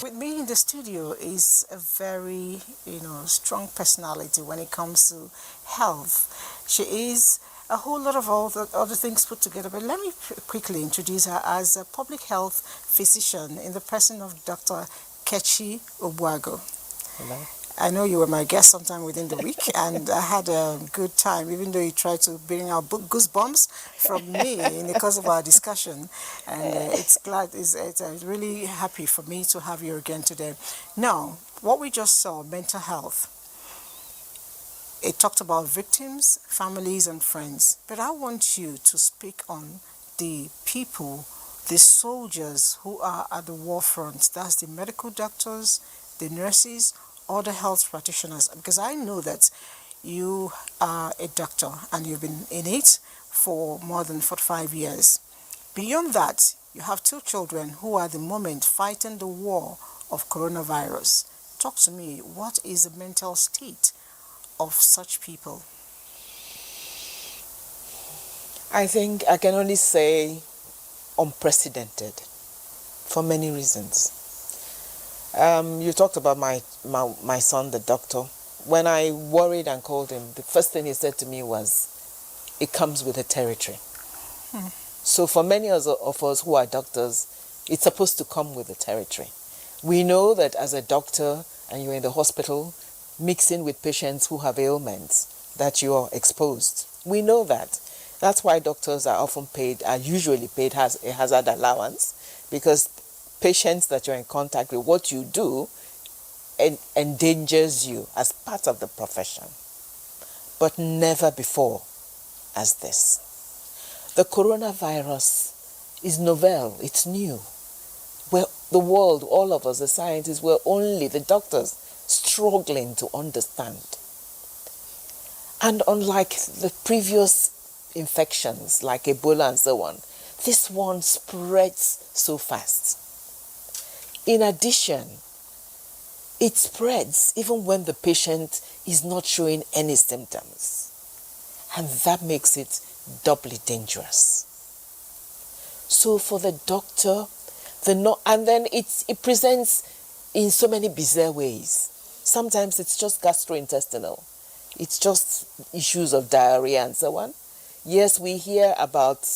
With me in the studio is a very, strong personality when it comes to health. She is a whole lot of other things put together, but let me quickly introduce her as a public health physician in the person of Dr. Kechi Obuago. Hello. I know you were my guest sometime within the week, and I had a good time, even though you tried to bring out goosebumps from me in the course of our discussion. And it's really happy for me to have you again today. Now, what we just saw, mental health, it talked about victims, families, and friends. But I want you to speak on the people, the soldiers who are at the war front. That's the medical doctors, the nurses, other health practitioners, because I know that you are a doctor and you've been in it for more than 45 years. Beyond that, you have two children who are at the moment fighting the war of coronavirus. Talk to me, what is the mental state of such people? I think I can only say unprecedented for many reasons. You talked about my son, the doctor. When I worried and called him, the first thing he said to me was, it comes with a territory. So for many of us who are doctors, it's supposed to come with a territory. We know that as a doctor and you're in the hospital, mixing with patients who have ailments, that you are exposed. We know that. That's why doctors are usually paid as a hazard allowance, because patients that you're in contact with, what you do endangers you as part of the profession. But never before as this. The coronavirus is novel, it's new. The world, all of us, the scientists, the doctors, struggling to understand. And unlike the previous infections, like Ebola and so on, this one spreads so fast. In addition, it spreads even when the patient is not showing any symptoms. And that makes it doubly dangerous. So for the doctor, and then it presents in so many bizarre ways. Sometimes it's just gastrointestinal. It's just issues of diarrhea and so on. Yes, we hear about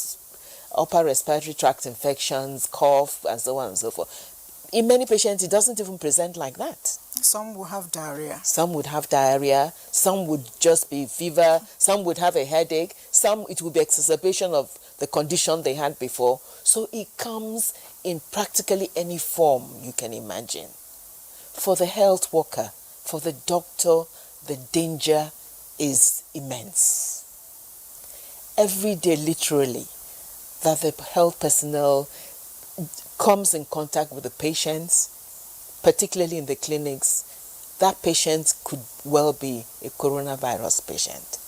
upper respiratory tract infections, cough, and so on and so forth. In many patients, it doesn't even present like that. Some will have diarrhea. Some would have diarrhea. Some would just be fever. Some would have a headache. Some, it would be exacerbation of the condition they had before. So it comes in practically any form you can imagine. For the health worker, for the doctor, the danger is immense. Every day, literally, that the health personnel comes in contact with the patients, particularly in the clinics, that patient could well be a coronavirus patient.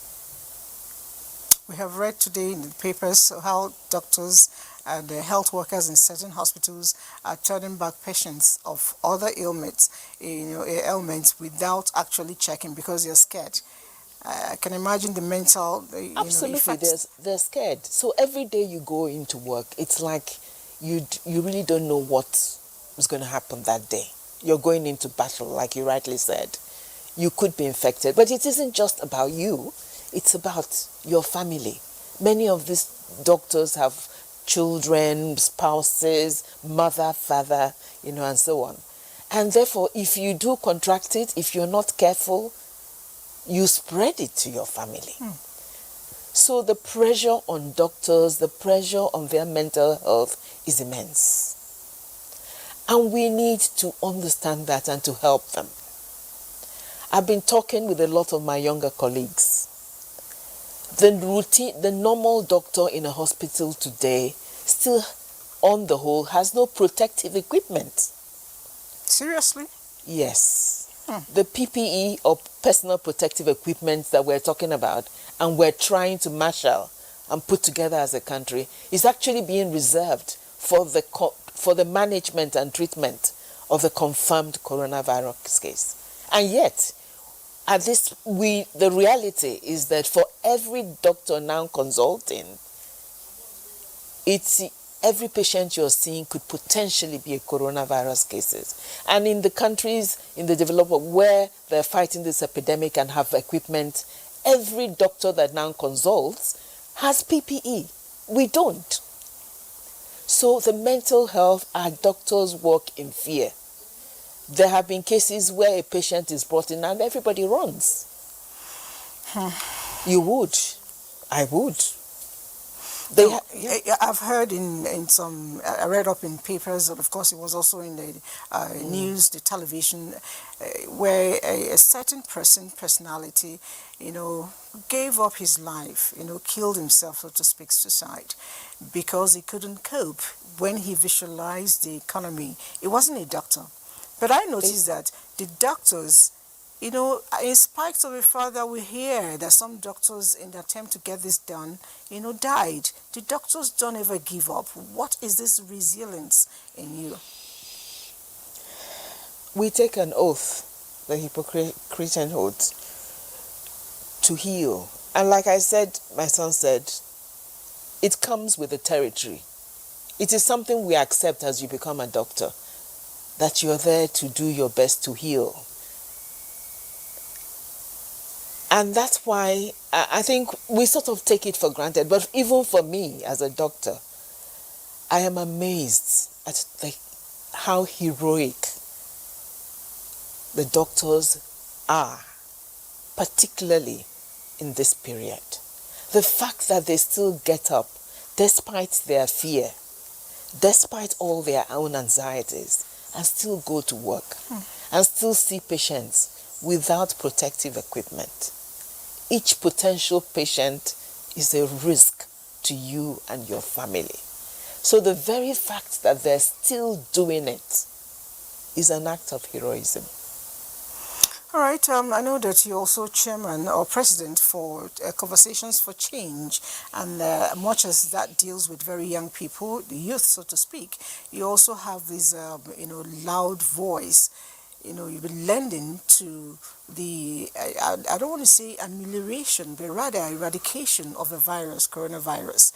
We have read today in the papers how doctors and health workers in certain hospitals are turning back patients of other ailments, ailments without actually checking because you're scared. I can imagine the mental, Absolutely, effects. they're scared. So every day you go into work, it's like you really don't know what is going to happen that day. You're going into battle, like you rightly said. You could be infected, but it isn't just about you. It's about your family. Many of these doctors have children, spouses, mother, father, and so on. And therefore, if you do contract it, if you're not careful, you spread it to your family. So the pressure on doctors, the pressure on their mental health is immense. And we need to understand that and to help them. I've been talking with a lot of my younger colleagues. The normal doctor in a hospital today still, on the whole, has no protective equipment. Seriously? Yes. The PPE or personal protective equipment that we're talking about and we're trying to marshal and put together as a country is actually being reserved for the management and treatment of the confirmed coronavirus case. And yet, the reality is that for every doctor now consulting, it's every patient you're seeing could potentially be a coronavirus cases. And in the countries in the developed world where they're fighting this epidemic and have equipment, every doctor that now consults has PPE. We don't. So the mental health, our doctors work in fear. There have been cases where a patient is brought in and everybody runs. You would. I would. I've heard in some, I read up in papers, and of course it was also in the news, the television, where a certain personality, gave up his life, killed himself, so to speak, suicide, because he couldn't cope when he visualized the economy. It wasn't a doctor. But I noticed that the doctors, in spite of the fact that we hear that some doctors in the attempt to get this done, died, the doctors don't ever give up. What is this resilience in you? We take an oath, the Hippocratic oath, to heal. And like I said, my son said, it comes with the territory. It is something we accept as you become a doctor, that you're there to do your best to heal. And that's why I think we sort of take it for granted. But even for me as a doctor, I am amazed at how heroic the doctors are, particularly in this period. The fact that they still get up despite their fear, despite all their own anxieties, and still go to work and still see patients without protective equipment. Each potential patient is a risk to you and your family. So the very fact that they're still doing it is an act of heroism. All right, I know that you're also chairman or president for Conversations for Change, and much as that deals with very young people, the youth, so to speak, you also have this, loud voice. You've been lending to the, I don't want to say amelioration, but rather eradication of the virus, coronavirus.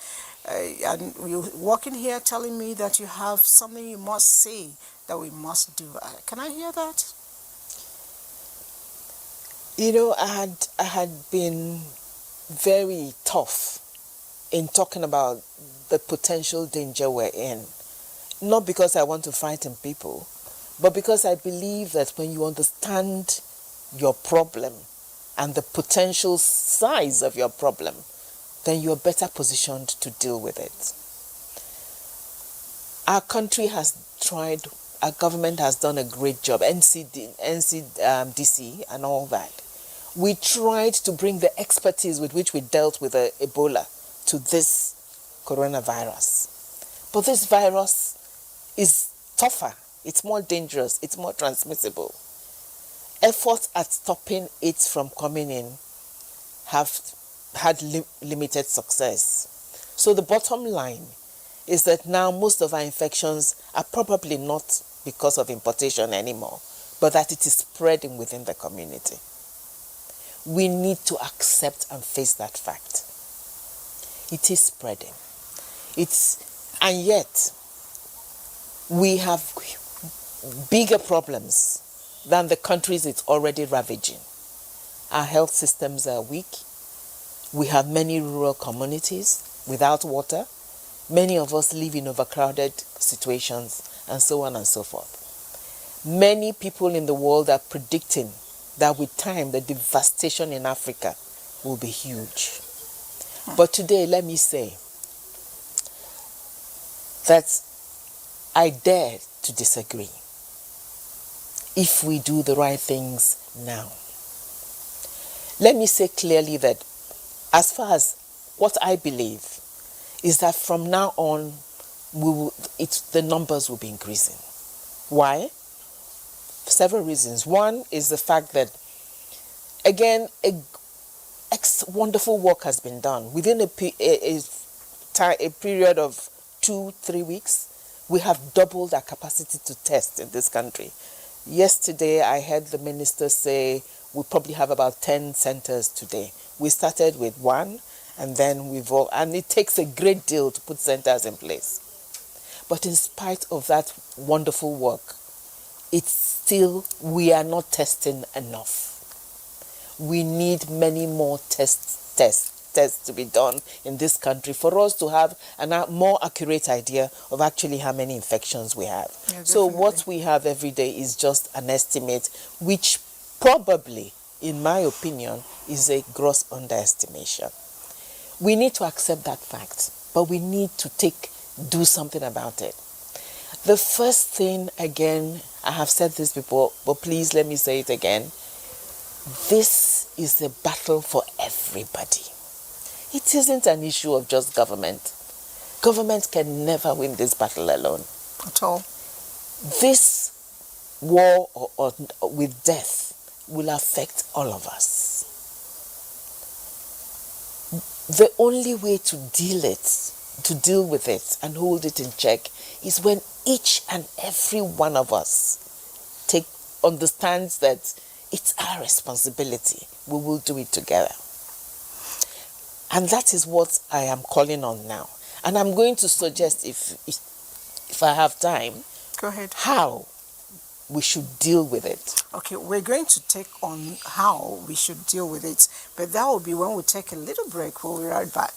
And you're walking here telling me that you have something you must say that we must do. Can I hear that? I had been very tough in talking about the potential danger we're in. Not because I want to frighten people, but because I believe that when you understand your problem and the potential size of your problem, then you're better positioned to deal with it. Our country has tried, our government has done a great job, NCDC and all that. We tried to bring the expertise with which we dealt with Ebola to this coronavirus. But this virus is tougher, it's more dangerous, it's more transmissible. Efforts at stopping it from coming in have had limited success. So the bottom line is that now most of our infections are probably not because of importation anymore, but that it is spreading within the community. We need to accept and face that fact. It is spreading. And yet, we have bigger problems than the countries it's already ravaging. Our health systems are weak. We have many rural communities without water. Many of us live in overcrowded situations, and so on and so forth. Many people in the world are predicting that with time, the devastation in Africa will be huge. But today, let me say that I dare to disagree if we do the right things now. Let me say clearly that as far as what I believe is that from now on, the numbers will be increasing. Why? Several reasons. One is the fact that, again, wonderful work has been done. Within a period of 2-3 weeks, we have doubled our capacity to test in this country. Yesterday, I heard the minister say we probably have about 10 centers today. We started with one, and then and it takes a great deal to put centers in place. But in spite of that wonderful work, it's still, we are not testing enough. We need many more tests to be done in this country for us to have a more accurate idea of actually how many infections we have. Yeah, so definitely. what we have every day is just an estimate, which probably, in my opinion, is a gross underestimation. We need to accept that fact, but we need to do something about it. The first thing, again, I have said this before, but please let me say it again. This is a battle for everybody. It isn't an issue of just government. Government can never win this battle alone. At all. This war with death will affect all of us. The only way to deal with it and hold it in check is when each and every one of us understands that it's our responsibility. We will do it together. And that is what I am calling on now. And I'm going to suggest, if I have time, go ahead, how we should deal with it. Okay, we're going to take on how we should deal with it, but that will be when we take a little break. We'll be right back.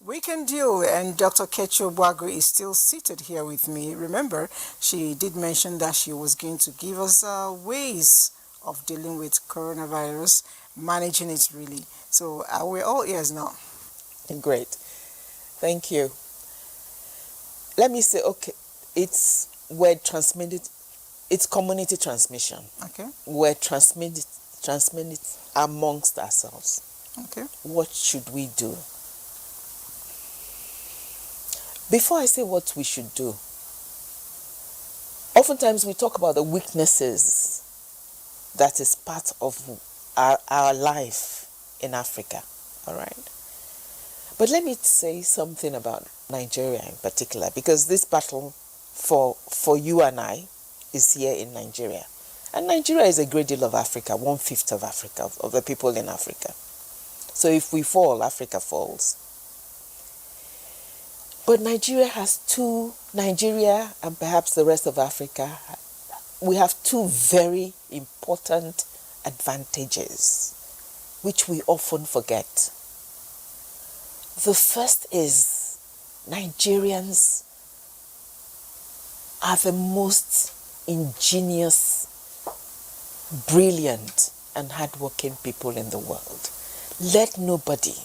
We can deal, and Dr. Kechi is still seated here with me. Remember, she did mention that she was going to give us ways of dealing with coronavirus, managing it really. So we're all ears now. Great. Thank you. Let me say, okay, it's community transmission. Okay. We're transmitted amongst ourselves. Okay. What should we do? Before I say what we should do, oftentimes we talk about the weaknesses that is part of our life in Africa, all right? But let me say something about Nigeria in particular, because this battle for you and I is here in Nigeria. And Nigeria is a great deal of Africa, 1/5 of Africa, of the people in Africa. So if we fall, Africa falls. But Nigeria and perhaps the rest of Africa, we have two very important advantages, which we often forget. The first is Nigerians are the most ingenious, brilliant, and hardworking people in the world. Let nobody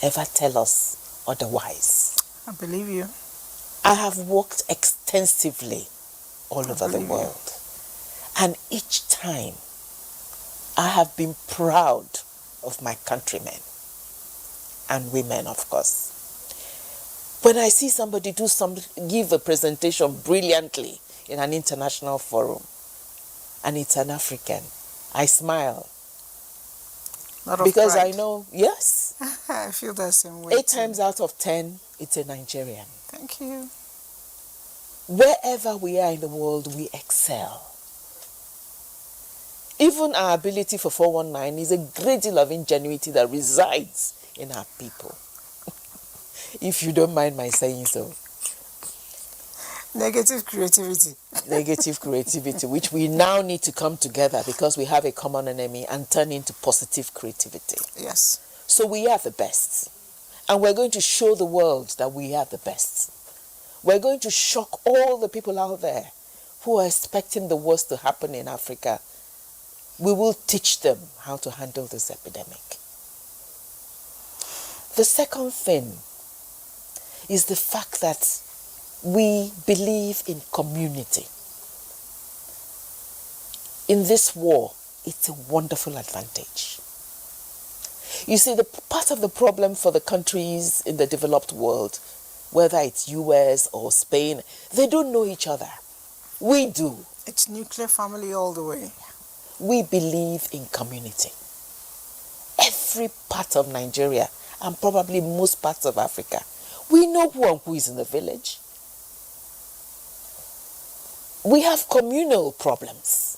ever tell us otherwise. I believe you. I have worked extensively all over the world. And each time, I have been proud of my countrymen and women, of course. When I see somebody give a presentation brilliantly in an international forum, and it's an African, I smile. Because pride. I know, yes. I feel the same way. 8 times out of 10, it's a Nigerian. Thank you. Wherever we are in the world, we excel. Even our ability for 419 is a great deal of ingenuity that resides in our people. If you don't mind my saying so. Negative creativity. Negative creativity, which we now need to come together because we have a common enemy and turn into positive creativity. Yes. So we are the best. And we're going to show the world that we are the best. We're going to shock all the people out there who are expecting the worst to happen in Africa. We will teach them how to handle this epidemic. The second thing is the fact that we believe in community. In this war, it's a wonderful advantage. You see, the part of the problem for the countries in the developed world, whether it's US or Spain, they don't know each other. We do. It's nuclear family all the way. We believe in community. Every part of Nigeria, and probably most parts of Africa, we know who is in the village. We have communal problems.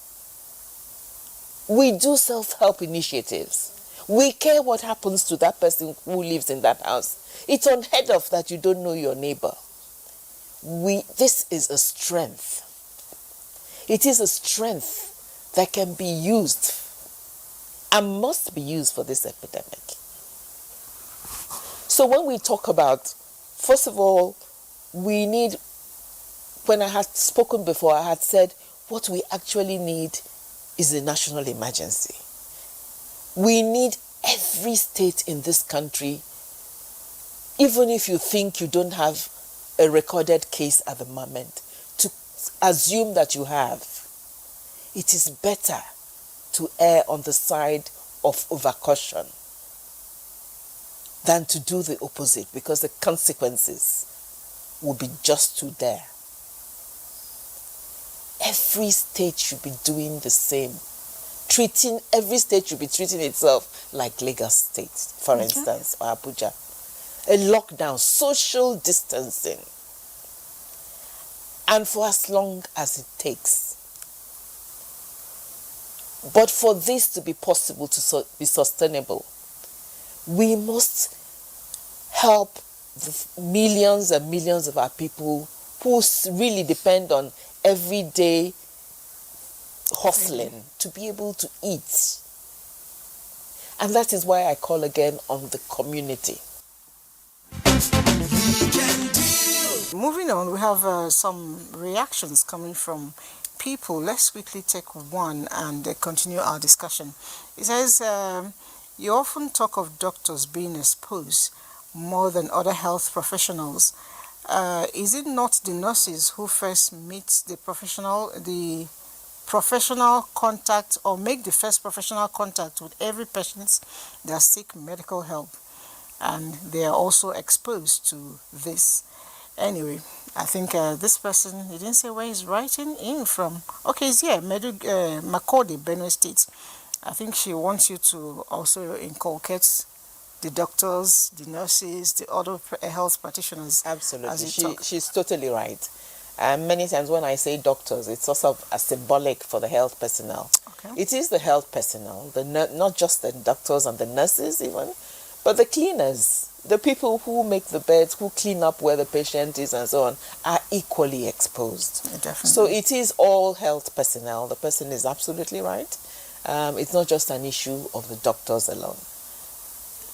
We do self-help initiatives. We care what happens to that person who lives in that house. It's unheard of that you don't know your neighbor. This is a strength. It is a strength that can be used and must be used for this epidemic. So when we talk about, first of all, we need, when I had spoken before, I had said what we actually need is a national emergency. We need every state in this country, even if you think you don't have a recorded case at the moment, to assume that you have. It is better to err on the side of overcaution than to do the opposite, because the consequences will be just too dire. Every state should be doing the same. Every state should be treating itself like Lagos State, for instance, or Abuja. A lockdown, social distancing, and for as long as it takes. But for this to be possible, to be sustainable, we must help the millions and millions of our people who really depend on everyday hustling to be able to eat. And that is why I call again on the community. Moving on, we have some reactions coming from people. Let's quickly take one and continue our discussion. It says, you often talk of doctors being exposed more than other health professionals. Is it not the nurses who first meet the professional contact, or make the first professional contact with every patient that seek medical help, and they are also exposed to this? Anyway, I think this person, he didn't say where he's writing in from. Okay, it's here, Makodi, Benue State. I think she wants you to also inculcate the doctors, the nurses, the other health practitioners. Absolutely, she's totally right. Many times when I say doctors, it's also a symbolic for the health personnel. Okay. It is the health personnel, not just the doctors and the nurses even, but the cleaners, the people who make the beds, who clean up where the patient is and so on, are equally exposed. Yeah, definitely. So it is all health personnel. The person is absolutely right. It's not just an issue of the doctors alone.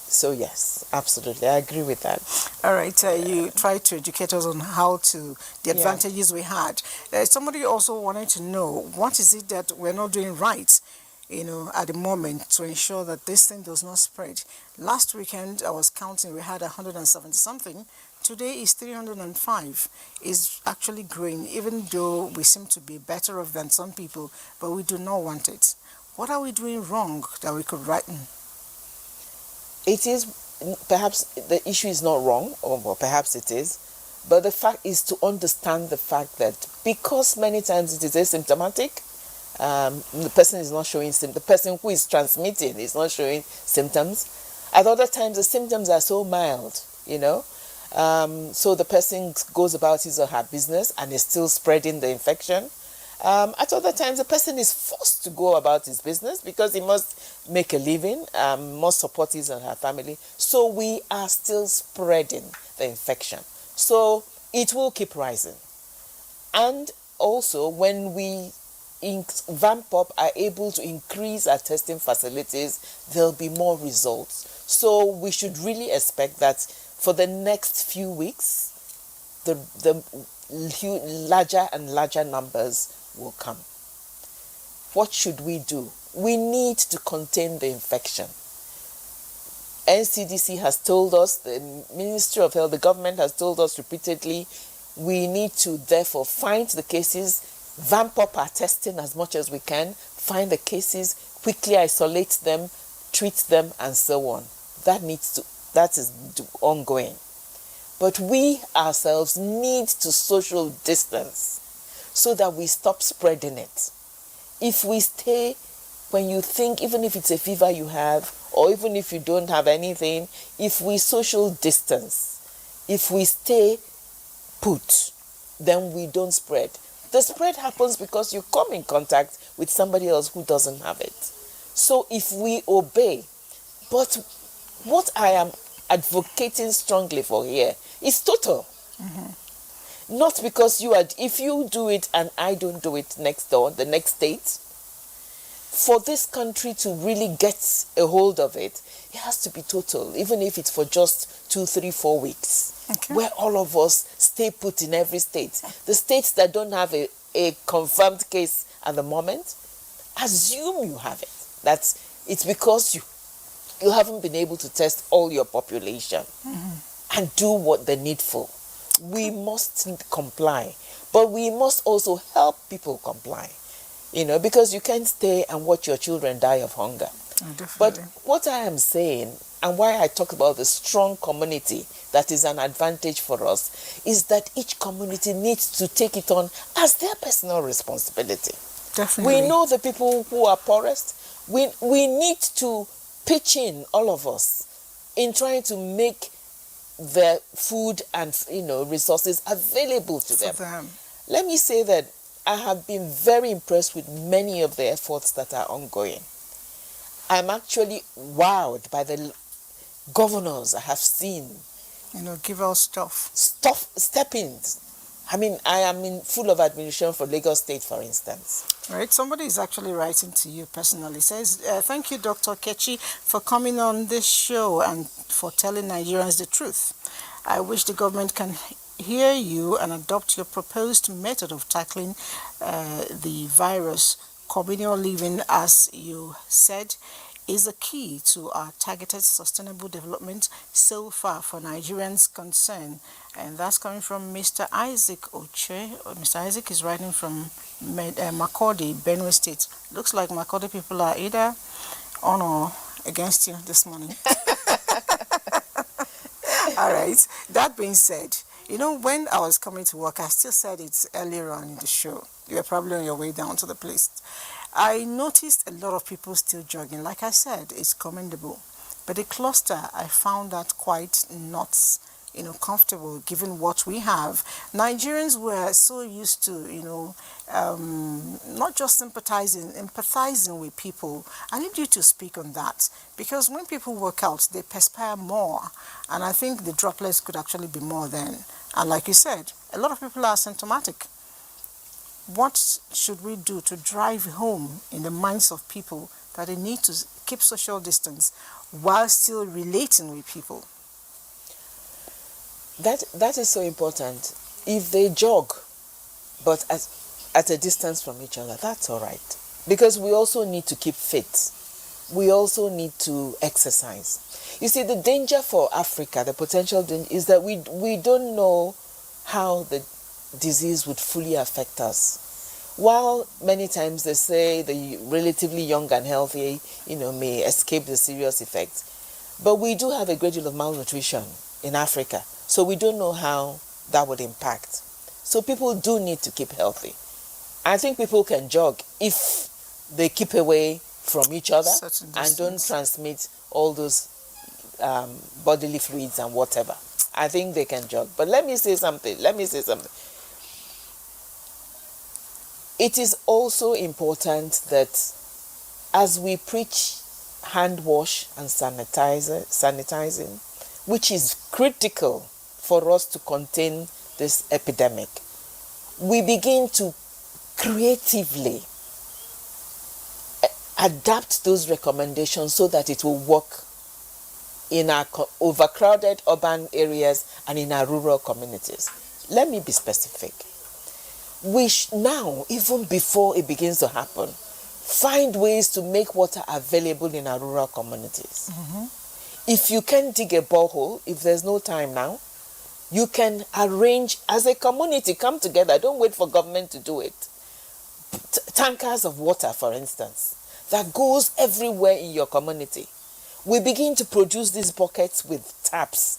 So yes, absolutely, I agree with that. All right, you tried to educate us on the advantages we had. Somebody also wanted to know, what is it that we're not doing right, at the moment, to ensure that this thing does not spread? Last weekend, I was counting, we had 170 something. Today is 305. It's actually growing, even though we seem to be better off than some people, but we do not want it. What are we doing wrong that we could righten? It is, perhaps the issue is not wrong, or perhaps it is, but the fact is to understand the fact that because many times it is asymptomatic, the person is not showing symptoms, the person who is transmitting is not showing symptoms. At other times the symptoms are so mild, so the person goes about his or her business and is still spreading the infection. At other times, the person is forced to go about his business because he must make a living, must support his and her family. So we are still spreading the infection. So it will keep rising. And also, when we vamp up, are able to increase our testing facilities, there'll be more results. So we should really expect that for the next few weeks, the larger and larger numbers will come. What should we do? We need to contain the infection. NCDC has told us, the Ministry of Health, the government has told us repeatedly, we need to therefore find the cases, vamp up our testing as much as we can, find the cases, quickly isolate them, treat them, and so on. That is ongoing. But we ourselves need to social distance so that we stop spreading it. If we stay, when you think, even if it's a fever you have, or even if you don't have anything, if we social distance, if we stay put, then we don't spread. The spread happens because you come in contact with somebody else who doesn't have it. So if we obey But what I am advocating strongly for here is total. Not because if you do it and I don't do it next door, the next state, for this country to really get a hold of it, it has to be total, even if it's for just 2, 3, 4 weeks, where all of us stay put in every state. The states that don't have a confirmed case at the moment, assume you have it. That it's because you haven't been able to test all your population and do what the needful. We must comply, but we must also help people comply, because you can't stay and watch your children die of hunger. But what I am saying, and why I talk about the strong community that is an advantage for us, is that each community needs to take it on as their personal responsibility. Definitely. We know the people who are poorest. We need to pitch in, all of us, in trying to make their food and resources available to them. Let me say that I have been very impressed with many of the efforts that are ongoing. I'm actually wowed by the governors I have seen. Give us stuff. Step in. I mean, I am full of admiration for Lagos State, for instance. Right. Somebody is actually writing to you personally. Says, thank you, Dr. Kechi, for coming on this show and for telling Nigerians the truth. I wish the government can hear you and adopt your proposed method of tackling the virus. Communal living, as you said, is a key to our targeted sustainable development so far for Nigerians concerned. And that's coming from Mr. Isaac Oche. Mr. Isaac is writing from Makurdi, Benue State. Looks like Makurdi people are either on or against you this morning. All right. That being said, when I was coming to work, I still said it earlier on in the show. You were probably on your way down to the place. I noticed a lot of people still jogging. Like I said, it's commendable. But the cluster, I found that quite not, comfortable given what we have. Nigerians were so used to, not just empathizing with people. I need you to speak on that, because when people work out, they perspire more. And I think the droplets could actually be more then. And like you said, a lot of people are symptomatic. What should we do to drive home in the minds of people that they need to keep social distance while still relating with people? That is so important. If they jog, but at a distance from each other, that's all right. Because we also need to keep fit. We also need to exercise. You see, the danger for Africa, the potential danger, is that we don't know how the disease would fully affect us. While many times they say the relatively young and healthy, may escape the serious effects, but we do have a great deal of malnutrition in Africa, so we don't know how that would impact. So people do need to keep healthy. I think people can jog if they keep away from each other and don't transmit all those bodily fluids and whatever. I think they can jog. But let me say something. It is also important that as we preach hand wash and sanitizing, which is critical for us to contain this epidemic, we begin to creatively adapt those recommendations so that it will work in our overcrowded urban areas and in our rural communities. Let me be specific. We now, even before it begins to happen, find ways to make water available in our rural communities. If you can dig a borehole, if there's no time now, you can arrange as a community, come together, don't wait for government to do it. Tankers of water, for instance, that goes everywhere in your community. We begin to produce these buckets with taps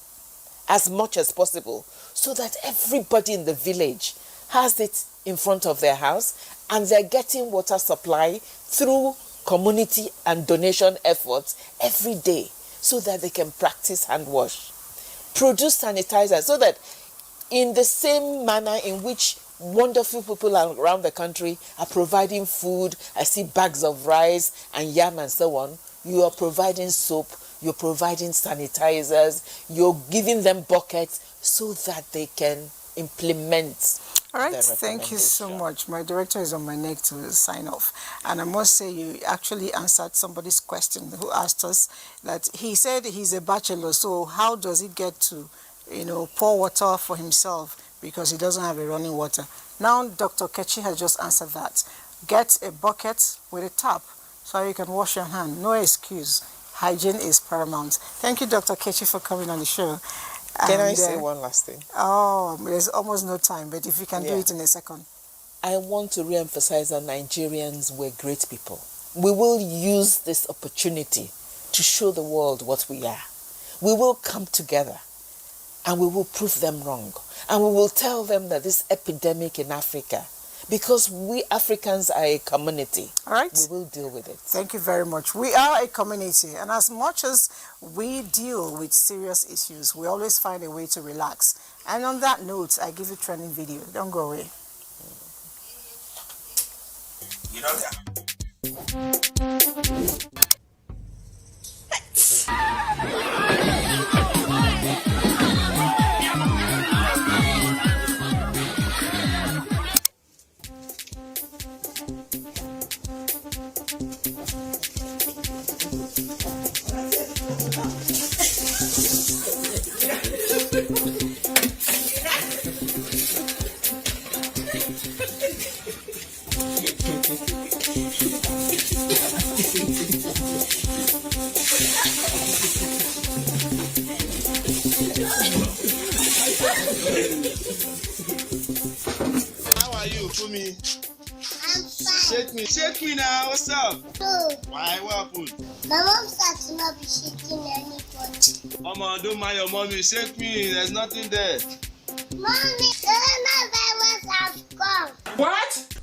as much as possible so that everybody in the village has it in front of their house and they're getting water supply through community and donation efforts every day so that they can practice hand wash. Produce sanitizer so that in the same manner in which wonderful people around the country are providing food, I see bags of rice and yam and so on, you are providing soap you're providing sanitizers, you're giving them buckets so that they can implement. All right, thank you so much. My director is on my neck to sign off. And I must say, you actually answered somebody's question who asked us that he said he's a bachelor, so how does he get to, pour water for himself because he doesn't have a running water? Now, Dr. Kechi has just answered that. Get a bucket with a tap so you can wash your hand. No excuse. Hygiene is paramount. Thank you, Dr. Kechi, for coming on the show. Can I say one last thing? Oh, there's almost no time, but if you can do it in a second. I want to re-emphasize that Nigerians were great people. We will use this opportunity to show the world what we are. We will come together and we will prove them wrong. And we will tell them that this epidemic in Africa, because we Africans are a community, all right, we will deal with it. Thank you very much. We are a community, and as much as we deal with serious issues, we always find a way to relax. And on that note, I give you a trending video. Don't go away. You know that. How are you, Fumi? I'm fine. Shake me now. What's up? No. Why? What happened? My mom said to not be shaking anybody. Mama, don't mind your mommy. Shake me. There's nothing there. Mommy, coronavirus has come. What?